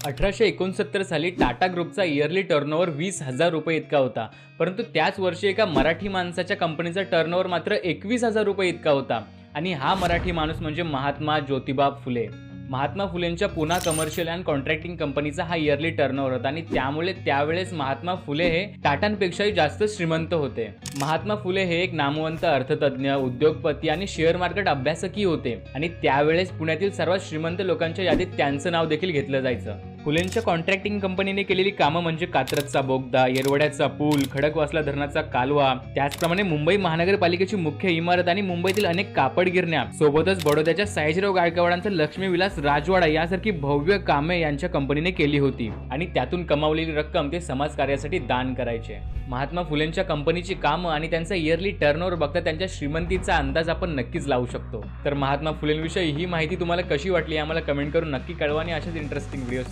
1869 साली टाटा ग्रुपचा yearly turnover 20,000 रुपये इतका होता. परंतु त्याच वर्षी एका मराठी माणसाच्या कंपनीचा टर्नओव्हर मात्र 21,000 रुपये इतका होता. आणि हा मराठी माणूस म्हणजे महात्मा ज्योतिबा फुले. महात्मा फुलेंच्या पुना कमर्शियल अँड कॉन्ट्रॅक्टिंग कंपनीचा हा इयरली टर्नओव्हर होता आणि त्यामुळे त्यावेळेस महात्मा फुले हे टाटांपेक्षाही जास्त श्रीमंत होते. महात्मा फुले हे एक नामवंत अर्थतज्ञ, उद्योगपती आणि शेअर मार्केट अभ्यासकही होते आणि त्यावेळेस पुण्यातील सर्वात श्रीमंत लोकांच्या यादीत त्यांचं नाव देखील घेतलं जायचं. फुलेंच्या कॉन्ट्रॅक्टिंग कंपनीने केलेली कामं म्हणजे कात्रजचा बोगदा, येरवड्याचा पूल, खडकवासला धरणाचा कालवा, त्याचप्रमाणे मुंबई महानगरपालिकेची मुख्य इमारत आणि मुंबईतील अनेक कापड गिरण्या, सोबतच बडोद्याच्या सयाजीराव गायकवाडांचा लक्ष्मीविलास राजवाडा यासारखी भव्य कामे यांच्या कंपनीने केली होती आणि त्यातून कमावलेली रक्कम ते समाजकार्यासाठी दान करायचे. महात्मा फुलेंच्या कंपनीची कामं आणि त्यांचा इयरली टर्नओव्हर बघता त्यांच्या श्रीमंतीचा अंदाज आपण नक्कीच लावू शकतो. तर महात्मा फुलेंविषयी ही माहिती तुम्हाला कशी वाटली आम्हाला कमेंट करून नक्की कळवा आणि अशाच इंटरेस्टिंग व्हिडिओ